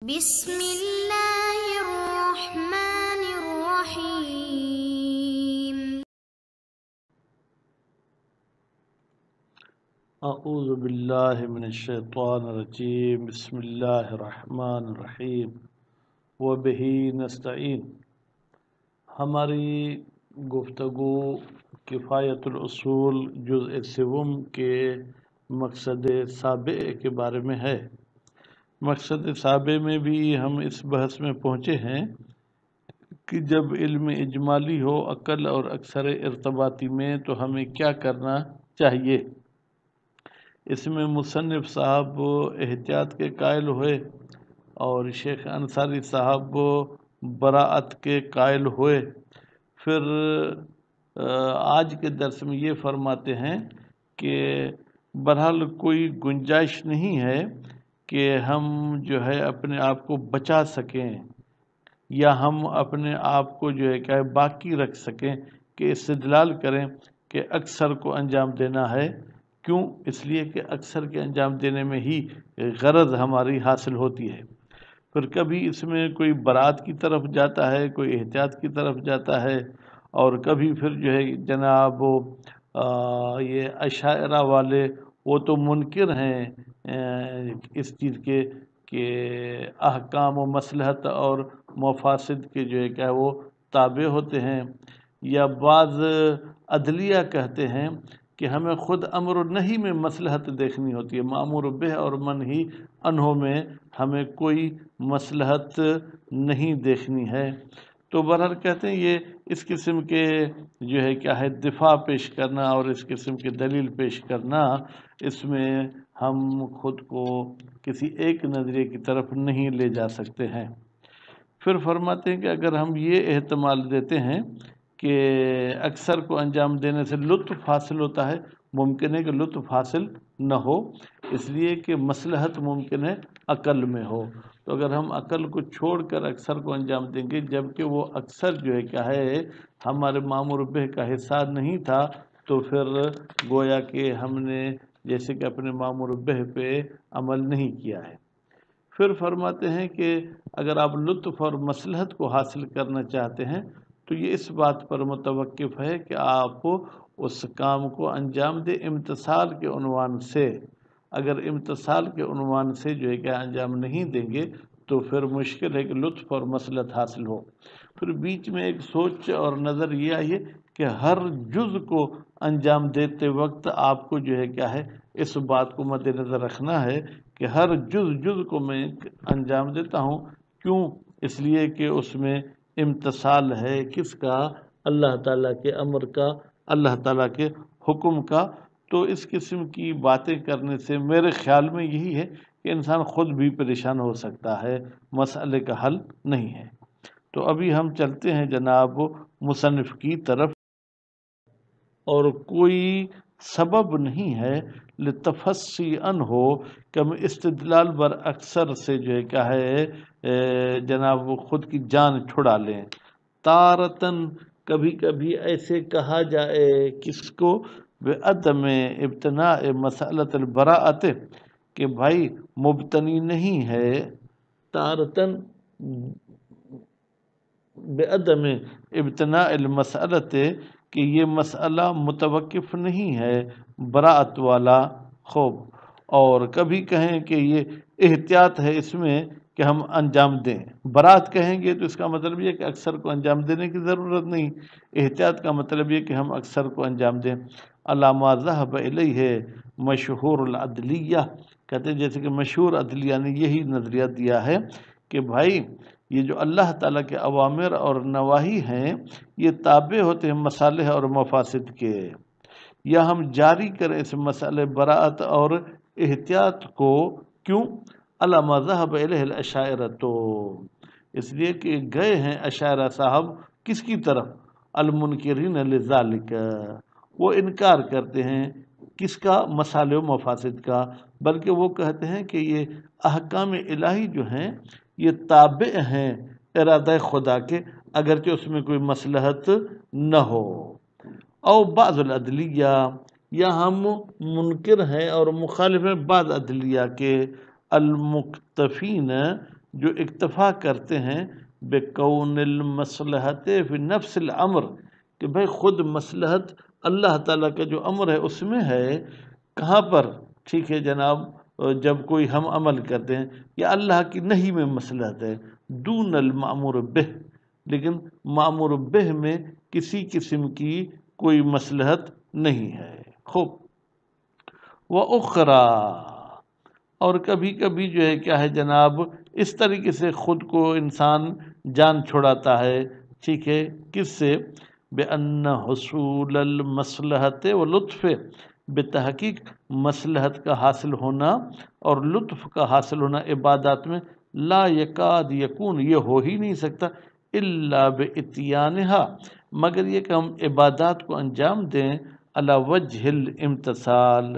بسم اللہ الرحمن الرحیم۔ اعوذ باللہ من الشیطان الرجیم، بسم اللہ الرحمن الرحیم، وبہ نستعین۔ ہماری گفتگو کفایت الاصول جزء سوم کے مقصد سابع کے بارے میں ہے۔ مقصد سابع میں بھی ہم اس بحث میں پہنچے ہیں کہ جب علم اجمالی ہو عقل اور اکثر ارتباطی میں تو ہمیں کیا کرنا چاہیے۔ اس میں مصنف صاحب احتیاط کے قائل ہوئے اور شیخ انصاری صاحب براعت کے قائل ہوئے۔ پھر آج کے درس میں یہ فرماتے ہیں کہ بہرحال کوئی گنجائش نہیں ہے کہ ہم جو ہے اپنے آپ کو بچا سکیں یا ہم اپنے آپ کو جو ہے کہ باقی رکھ سکیں کہ استدلال کریں کہ اکثر کو انجام دینا ہے۔ کیوں؟ اس لیے کہ اکثر کے انجام دینے میں ہی غرض ہماری حاصل ہوتی ہے۔ پھر کبھی اس میں کوئی برات کی طرف جاتا ہے، کوئی احتیاط کی طرف جاتا ہے، اور کبھی پھر جو ہے جناب یہ اشاعرہ والے وہ تو منکر ہیں اس چیز کے کہ احکام و مصلحت اور مفاسد کے جو ہے کہ وہ تابع ہوتے ہیں، یا بعض عدلیہ کہتے ہیں کہ ہمیں خود امر و نہی میں مصلحت دیکھنی ہوتی ہے، مأمور بہ اور منہی عنہ میں ہمیں کوئی مصلحت نہیں دیکھنی ہے۔ تو بہرحال کہتے ہیں یہ اس قسم کے جو ہے کیا ہے دفاع پیش کرنا اور اس قسم کے دلیل پیش کرنا، اس میں ہم خود کو کسی ایک نظریے کی طرف نہیں لے جا سکتے ہیں۔ پھر فرماتے ہیں کہ اگر ہم یہ احتمال دیتے ہیں کہ اکثر کو انجام دینے سے لطف حاصل ہوتا ہے، ممکن ہے کہ لطف حاصل نہ ہو، اس لیے کہ مصلحت ممکن ہے عقل میں ہو۔ تو اگر ہم عقل کو چھوڑ کر اکثر کو انجام دیں گے جبکہ وہ اکثر جو ہے کیا ہے ہمارے مأمور بہ کا حصہ نہیں تھا، تو پھر گویا کہ ہم نے جیسے کہ اپنے مأمور بہ پہ عمل نہیں کیا ہے۔ پھر فرماتے ہیں کہ اگر آپ لطف اور مصلحت کو حاصل کرنا چاہتے ہیں تو یہ اس بات پر متوقف ہے کہ آپ اس کام کو انجام دیں امتثال کے عنوان سے۔ اگر امتثال کے عنوان سے جو ہے کہ انجام نہیں دیں گے تو پھر مشکل ہے کہ لطف اور مصلحت حاصل ہو۔ پھر بیچ میں ایک سوچ اور نظر یہ آئی ہے کہ ہر جز کو انجام دیتے وقت آپ کو جو ہے کیا ہے اس بات کو مد نظر رکھنا ہے کہ ہر جز کو میں انجام دیتا ہوں۔ کیوں؟ اس لیے کہ اس میں امتثال ہے کس کا؟ اللہ تعالیٰ کے امر کا، اللہ تعالیٰ کے حکم کا۔ تو اس قسم کی باتیں کرنے سے میرے خیال میں یہی ہے کہ انسان خود بھی پریشان ہو سکتا ہے، مسئلے کا حل نہیں ہے۔ تو ابھی ہم چلتے ہیں جناب مصنف کی طرف، اور کوئی سبب نہیں ہے لتفصی ان ہو کہ ہم استدلال بر اکثر سے جو ہے کیا ہے جناب وہ خود کی جان چھڑا لیں۔ تارتن کبھی کبھی ایسے کہا جائے کس کو بعدم ابتناء مسئلۃ البراءت کہ بھائی مبتنی نہیں ہے، تارتن بعدم ابتناء المسئلۃ کہ یہ مسئلہ متوقف نہیں ہے براعت والا خوب، اور کبھی کہیں کہ یہ احتیاط ہے اس میں کہ ہم انجام دیں۔ برات کہیں گے تو اس کا مطلب یہ کہ اکثر کو انجام دینے کی ضرورت نہیں، احتیاط کا مطلب یہ کہ ہم اکثر کو انجام دیں۔ علامہ ذہب الیہ مشہور العدلیہ کہتے ہیں جیسے کہ مشہور عدلیہ نے یہی نظریہ دیا ہے کہ بھائی یہ جو اللہ تعالیٰ کے اوامر اور نواہی ہیں یہ تابع ہوتے ہیں مصالح اور مفاسد کے، یا ہم جاری کریں اس مسئلہ براعت اور احتیاط کو۔ کیوں؟ علامہ ذہب الیہ الاشاعرہ، تو اس لیے کہ گئے ہیں اشاعرہ صاحب کس کی طرف؟ المنکرین لذالک، وہ انکار کرتے ہیں کس کا؟ مصالح و مفاسد کا، بلکہ وہ کہتے ہیں کہ یہ احکام الہی جو ہیں یہ تابع ہیں ارادہ خدا کے اگرچہ اس میں کوئی مصلحت نہ ہو۔ او بعض العدلیہ، یا ہم منکر ہیں اور مخالف ہیں بعض عدلیہ کے، المقتفین جو اکتفا کرتے ہیں بکون المصلحت فی نفس الامر کہ بھائی خود مصلحت اللہ تعالیٰ کا جو امر ہے اس میں ہے، کہاں پر؟ ٹھیک ہے جناب، جب کوئی ہم عمل کرتے ہیں یا اللہ کی نہیں میں مصلحت ہے، دون المأمور بہ، لیکن معمور بہ میں کسی قسم کی کوئی مصلحت نہیں ہے۔ خوب، وَأُخْرَى، اور کبھی کبھی جو ہے کیا ہے جناب، اس طریقے سے خود کو انسان جان چھڑاتا ہے، ٹھیک ہے، کس سے؟ بِأَنَّ حصول المصلحت و لطف، بتحقیق مصلحت کا حاصل ہونا اور لطف کا حاصل ہونا عبادات میں لا یکاد یکون، یہ ہو ہی نہیں سکتا، الا باتیانها، مگر یہ کہ ہم عبادات کو انجام دیں علی وجہ الامتثال،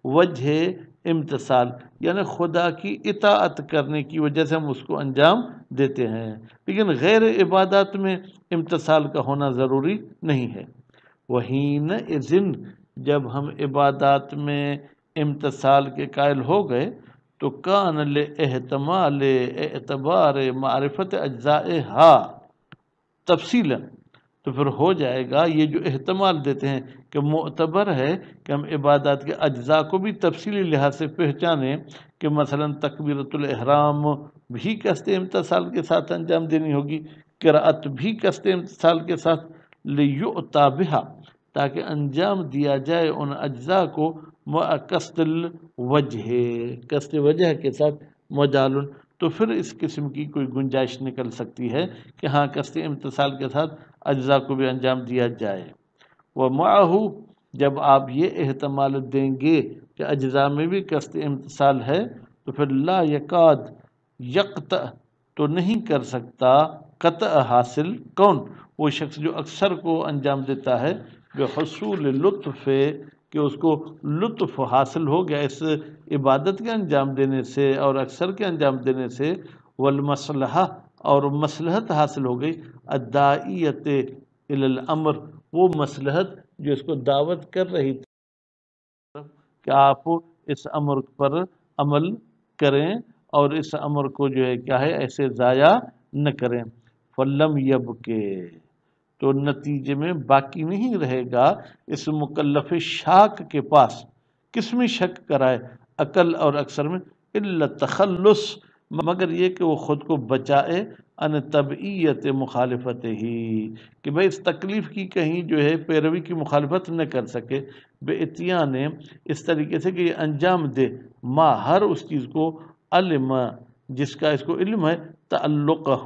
وجہ امتثال یعنی خدا کی اطاعت کرنے کی وجہ سے ہم اس کو انجام دیتے ہیں، لیکن غیر عبادات میں امتثال کا ہونا ضروری نہیں ہے۔ وحینئذ، جب ہم عبادات میں امتثال کے قائل ہو گئے تو کان لاحتمال اعتبار معرفت اجزائہا تفصیلا، تو پھر ہو جائے گا یہ جو احتمال دیتے ہیں کہ معتبر ہے کہ ہم عبادات کے اجزاء کو بھی تفصیلی لحاظ سے پہچانیں، کہ مثلا تکبیرۃ الاحرام بھی قصد امتثال کے ساتھ انجام دینی ہوگی، قرأت بھی قصد امتثال کے ساتھ، لیؤتی بہا، تاکہ انجام دیا جائے ان اجزاء کو مع قصد الوجہ، قصد وجہ کے ساتھ مجال، تو پھر اس قسم کی کوئی گنجائش نکل سکتی ہے کہ ہاں قصد امتثال کے ساتھ اجزاء کو بھی انجام دیا جائے۔ ومعہ، جب آپ یہ احتمال دیں گے کہ اجزاء میں بھی قصد امتثال ہے، تو پھر لا یکاد یقطع، تو نہیں کر سکتا قطع حاصل، کون؟ وہ شخص جو اکثر کو انجام دیتا ہے بحصول لطف، کہ اس کو لطف حاصل ہو گیا اس عبادت کے انجام دینے سے اور اکثر کے انجام دینے سے، والمصلحہ، اور مصلحت حاصل ہو گئی، الداعیۃ الی الامر، وہ مصلحت جو اس کو دعوت کر رہی تھی کہ آپ اس امر پر عمل کریں اور اس امر کو جو ہے کیا ہے ایسے ضائع نہ کریں۔ فلم یبکے، تو نتیجے میں باقی نہیں رہے گا اس مکلف شاک کے پاس، کس میں شک کرائے؟ عقل اور اکثر میں، الا تخلص، مگر یہ کہ وہ خود کو بچائے ان طبعیت مخالفت ہی، کہ بھئی اس تکلیف کی کہیں جو ہے پیروی کی مخالفت نہ کر سکے، بے اتیان، اس طریقے سے کہ یہ انجام دے ما، ہر اس چیز کو، علم، جس کا اس کو علم ہے، تعلقہ،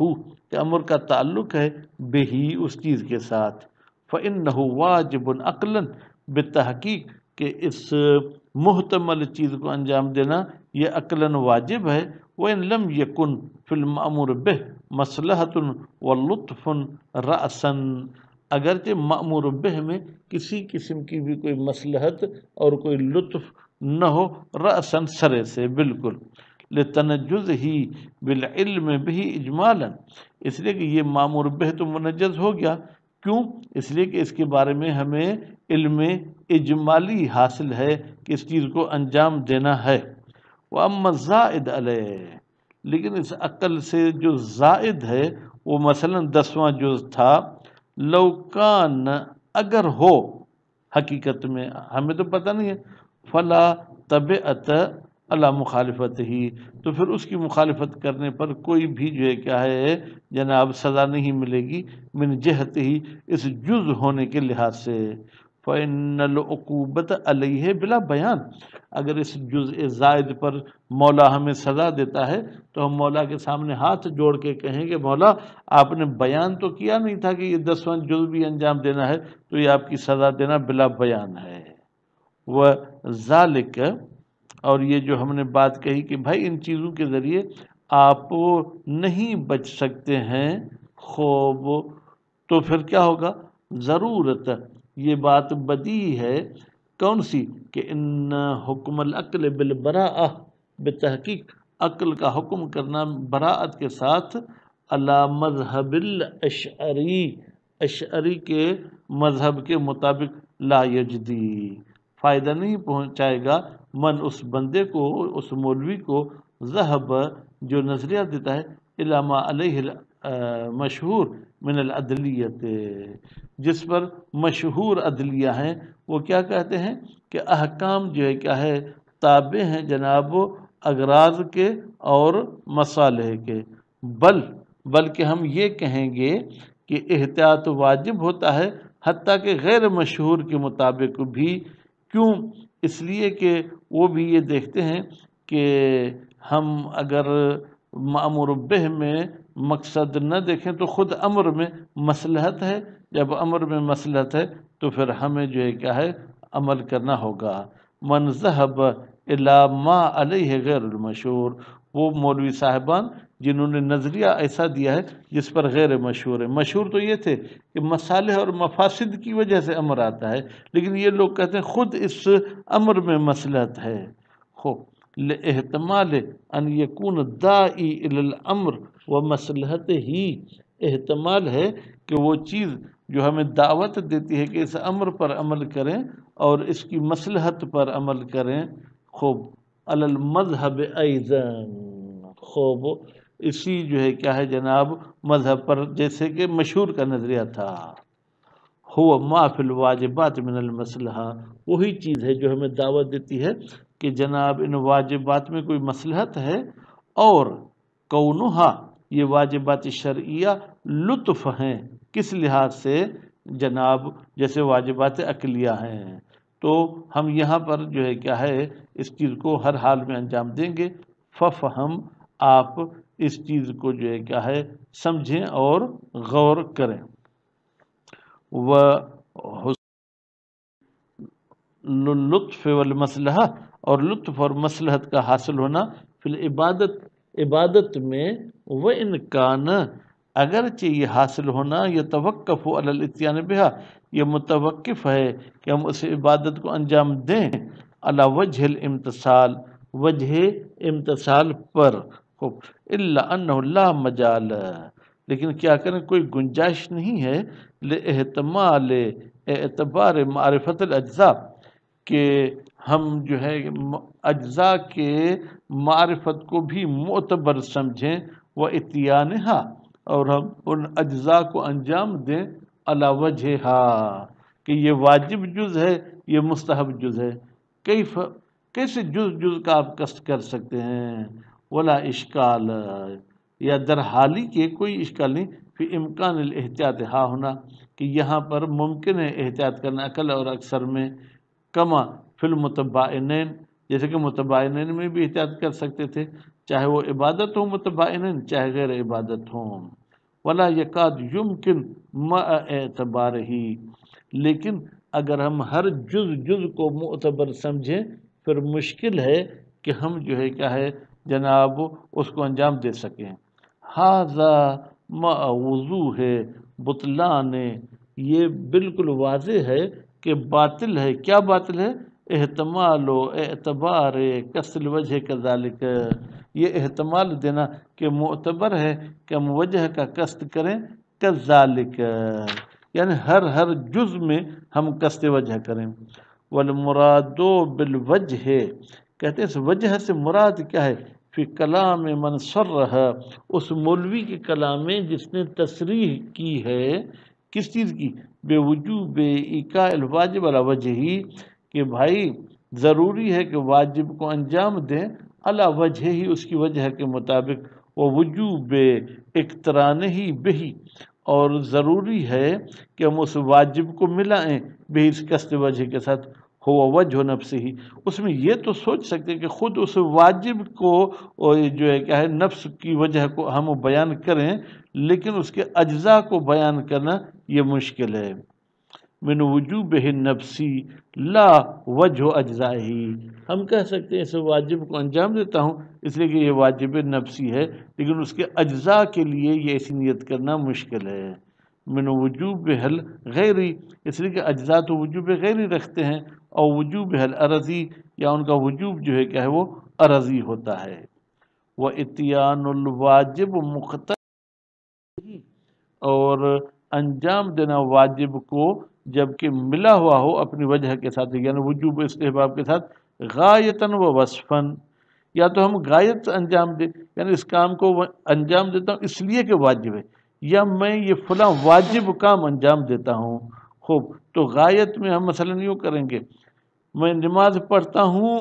کہ امر کا تعلق ہے بہی، اس چیز کے ساتھ، فإنہ واجب عقلا، بالتحقیق کہ اس محتمل چیز کو انجام دینا یہ عقلاً واجب ہے، وإن لم يكن في المأمور به مصلحة ولطف رأسا، اگرچہ مأمور به میں کسی قسم کی بھی کوئی مصلحت اور کوئی لطف نہ ہو، رأسا، سرے سے بالکل، لتنجزہ بالعلم به اجمالا، اس لیے کہ یہ مأمور به تو منجز ہو گیا، کیوں؟ اس لیے کہ اس کے بارے میں ہمیں علم اجمالی حاصل ہے کہ اس چیز کو انجام دینا ہے۔ وَأَمَّا الزَّائِدُ عَلَيْهِ، لیکن اس عقل سے جو زائد ہے وہ مثلا 10واں جز تھا، لو کان، اگر ہو، حقیقت میں ہمیں تو پتہ نہیں ہے، فلا طبعت علی مخالفت ہی، تو پھر اس کی مخالفت کرنے پر کوئی بھی جو ہے کیا ہے جناب سزا نہیں ملے گی، من جہت ہی، اس جز ہونے کے لحاظ سے، فإن العقوبۃ علیہ بلا بیان، اگر اس جزء زائد پر مولا ہمیں سزا دیتا ہے تو ہم مولا کے سامنے ہاتھ جوڑ کے کہیں کہ مولا آپ نے بیان تو کیا نہیں تھا کہ یہ 10واں جز بھی انجام دینا ہے، تو یہ آپ کی سزا دینا بلا بیان ہے۔ وذالک، اور یہ جو ہم نے بات کہی کہ بھائی ان چیزوں کے ذریعے آپ نہیں بچ سکتے ہیں، خوب، تو پھر کیا ہوگا؟ ضرورت، یہ بات بدیہی ہے، کون سی؟ کہ ان حکم العقل بالبراءہ، بتحقیق عقل کا حکم کرنا براءت کے ساتھ، علی مذہب الاشعری، اشعری کے مذہب کے مطابق، لا یجدی، فائدہ نہیں پہنچائے گا، من، اس بندے کو، اس مولوی کو، ذہب، جو نظریہ دیتا ہے الی ما علیہ مشہور من العدلیت، جس پر مشہور عدلیہ ہیں، وہ کیا کہتے ہیں کہ احکام جو ہے کیا ہے تابع ہیں جناب اغراض کے اور مصالح کے، بلکہ ہم یہ کہیں گے کہ احتیاط واجب ہوتا ہے حتیٰ کہ غیر مشہور کے مطابق بھی۔ کیوں؟ اس لیے کہ وہ بھی یہ دیکھتے ہیں کہ ہم اگر مأمور بہ میں مقصد نہ دیکھیں تو خود امر میں مصلحت ہے، جب امر میں مصلحت ہے تو پھر ہمیں جو ہے کیا ہے عمل کرنا ہوگا۔ من ذهب الی ما علیہ غیر المشہور، وہ مولوی صاحبان جنہوں نے نظریہ ایسا دیا ہے جس پر غیر مشہور ہے۔ مشہور تو یہ تھے کہ مصالح اور مفاسد کی وجہ سے امر آتا ہے، لیکن یہ لوگ کہتے ہیں خود اس امر میں مصلحت ہے۔ احتمال ان یکون داعی الی الامر و مصلحت ہی، احتمال ہے کہ وہ چیز جو ہمیں دعوت دیتی ہے کہ اس امر پر عمل کریں اور اس کی مصلحت پر عمل کریں، خوب علی المذہب ایضاً، خوب اسی جو ہے کیا ہے جناب مذہب پر، جیسے کہ مشہور کا نظریہ تھا، ہو ما فی الواجبات من المصلحہ، وہی چیز ہے جو ہمیں دعوت دیتی ہے کہ جناب ان واجبات میں کوئی مصلحت ہے، اور کونہا، یہ واجبات شرعیہ لطف ہیں، کس لحاظ سے جناب جیسے واجبات عقلیہ ہیں، تو ہم یہاں پر جو ہے کیا ہے اس چیز کو ہر حال میں انجام دیں گے۔ ففہم، آپ اس چیز کو جو ہے کیا ہے سمجھیں اور غور کریں۔ لطف والمصلحہ، اور لطف اور مصلحت کا حاصل ہونا فی العبادت، عبادت میں، وَإِنْ كَانَ، اگرچہ یہ حاصل ہونا یتوقف علی الاتیان بہا، یہ متوقف ہے کہ ہم اس عبادت کو انجام دیں علی وجہ الامتصال، وجہ امتصال پر، الا انہ لا مجال، لیکن کیا کریں کوئی گنجائش نہیں ہے لاحتمال اعتبار معرفت الاجزاء، کہ ہم جو ہے اجزاء کے معرفت کو بھی معتبر سمجھیں، و اتیانہا، اور ہم ان اجزاء کو انجام دیں علی وجہہا، کہ یہ واجب جز ہے یہ مستحب جز ہے، کیسے جز کا آپ قصد کر سکتے ہیں، ولا اشکال، یا در حالی کے کوئی اشکال نہیں، فی امکان الاحتیاط، ہاں ہونا کہ یہاں پر ممکن ہے احتیاط کرنا اقل اور اکثر میں، کما فی المتباینین، جیسے کہ متباینین میں بھی احتیاط کر سکتے تھے، چاہے وہ عبادت ہو متباینین چاہے غیر عبادت ہوں، ولا یکاد یمکن مع اعتبارہی، لیکن اگر ہم ہر جز کو معتبر سمجھیں پھر مشکل ہے کہ ہم جو ہے کیا ہے جناب اس کو انجام دے سکیں۔ ھذا مع وضوح بطلان، یہ بالکل واضح ہے کہ باطل ہے، کیا باطل ہے، احتمال و اعتبار کسل وجہ کذالک، یہ احتمال دینا کہ معتبر ہے کہ ہم وجہ کا قصد کریں، کذالک یعنی ہر جز میں ہم قصد وجہ کریں، والمراد بالوجہ، کہتے ہیں اس وجہ سے مراد کیا ہے، فی کلام من صرح، اس مولوی کے کلام میں جس نے تصریح کی ہے، کس چیز کی، بے وجوب ایقاع الواجب علی وجہ ہی، کہ بھائی ضروری ہے کہ واجب کو انجام دیں علی وجہ ہی، اس کی وجہ کے مطابق، وہ وجوب اقترانہ بہی، اور ضروری ہے کہ ہم اس واجب کو ملائیں بے اس قصد وجہ کے ساتھ، ہو وجہ نفس ہی، اس میں یہ تو سوچ سکتے ہیں کہ خود اس واجب کو جو ہے کیا ہے نفس کی وجہ کو ہم بیان کریں، لیکن اس کے اجزاء کو بیان کرنا یہ مشکل ہے، من وجوبہ النفسی لا وجہ اجزائہی، ہم کہہ سکتے ہیں اس واجب کو انجام دیتا ہوں اس لیے کہ یہ واجب نفسی ہے، لیکن اس کے اجزاء کے لیے یہ ایسی نیت کرنا مشکل ہے، من وجوب حل غیری، اس لیے کہ اجزاء تو وجوب غیری رکھتے ہیں، اور وجوب حل عرضی، یا ان کا وجوب جو ہے کیا ہے وہ عرضی ہوتا ہے، وہ اتیان الواجب مقتضی، اور انجام دینا واجب کو جبکہ ملا ہوا ہو اپنی وجہ کے ساتھ، یعنی وجوب استحباب کے ساتھ، غایتاً و وصفاً، یا تو ہم غایت انجام دیں، یعنی اس کام کو انجام دیتا ہوں اس لیے کہ واجب ہے، یا میں یہ فلاں واجب کام انجام دیتا ہوں۔ خوب، تو غایت میں ہم مثلا یوں کریں گے، میں نماز پڑھتا ہوں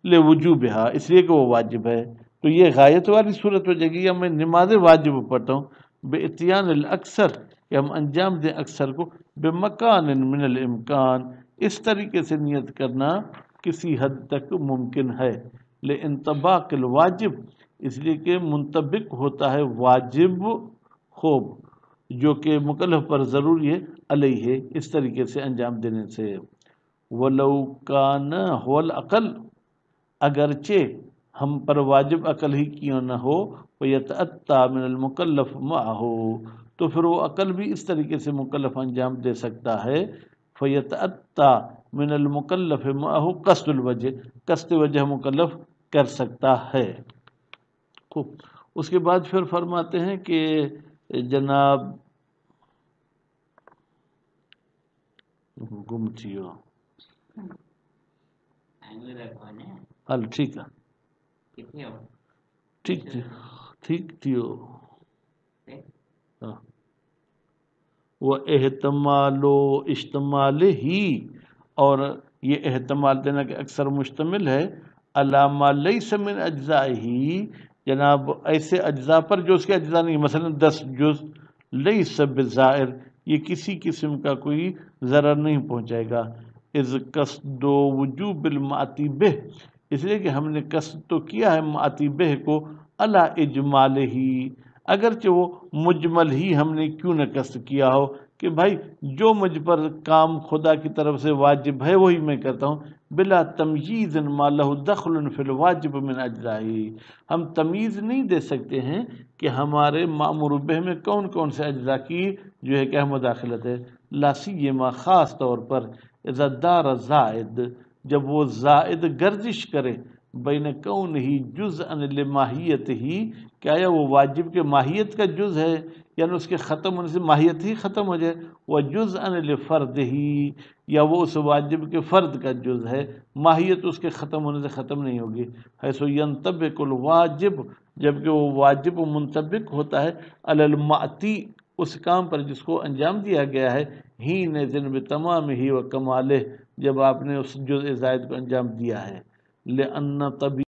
لوجوبہا، اس لیے کہ وہ واجب ہے، تو یہ غایت والی صورت ہو جائے گی۔ یا میں نماز واجب پڑھتا ہوں باتیان الاکثر، کہ ہم انجام دیں اکثر کو بمکان من الامکان، اس طریقے سے نیت کرنا کسی حد تک ممکن ہے، لانطباق الواجب، اس لیے کہ منطبق ہوتا ہے واجب، خوب، جو کہ مکلف پر ضروری ہے، علیہ، اس طریقے سے انجام دینے سے۔ وَلَوْ كَانَ هُوَ الْعَقْلُ، اگرچہ ہم پر واجب عقل ہی کیوں نہ ہو، وَيَتَأَتَّى مِنَ الْمُكَلَّفِ مَعَهُ، تو پھر وہ عقل بھی اس طریقے سے مکلف انجام دے سکتا ہے، فَيَتَأَتَّى مِنَ الْمُكَلَّفِ مَعَهُ قصد الوجہ، قصد وجہ مکلف کر سکتا ہے۔ خوب، اس کے بعد پھر فرماتے ہیں کہ جناب گم تھیو، حل ٹھیک ہے، ٹھیک تھیو، وہ احتمال و اشتمال ہی، اور یہ احتمال دینا کہ اکثر مشتمل ہے علامہ لیس من اجزائہی، جناب ایسے اجزاء پر جو اس کے اجزاء نہیں، مثلا 10 جز، لیس بزائر، یہ کسی قسم کا کوئی ضرر نہیں پہنچائے گا، اذ قصد وجوب المعتی بہ، اس لیے کہ ہم نے قصد تو کیا ہے معتی بہ کو علی اجمال ہی، اگرچہ وہ مجمل ہی ہم نے کیوں نہ قصد کیا ہو کہ بھائی جو مجھ پر کام خدا کی طرف سے واجب ہے وہی میں کرتا ہوں، بلا تمییز ما لہ دخل فی الواجب من اجزائی، ہم تمیز نہیں دے سکتے ہیں کہ ہمارے مأمور بہ میں کون کون سے اجزاء کی جو ہے کہ مداخلت ہے، لا سیما، خاص طور پر اذا دار زائد، جب وہ زائد گردش کرے بین کون ہی جزءا لماہیت ہی، کہ آیا وہ واجب کے ماہیت کا جز ہے، یعنی اس کے ختم ہونے سے ماہیت ہی ختم ہو جائے، وہ جزءا لفرد ہی، یا وہ اس واجب کے فرد کا جز ہے، ماہیت اس کے ختم ہونے سے ختم نہیں ہوگی، حیث ینطبق الواجب، جبکہ وہ واجب منطبق ہوتا ہے علی المعتی، اس کام پر جس کو انجام دیا گیا ہے، ہی نذن بتمام ہی و کمالہ، جب آپ نے اس جزء زائد کو انجام دیا ہے، لأن طبیعی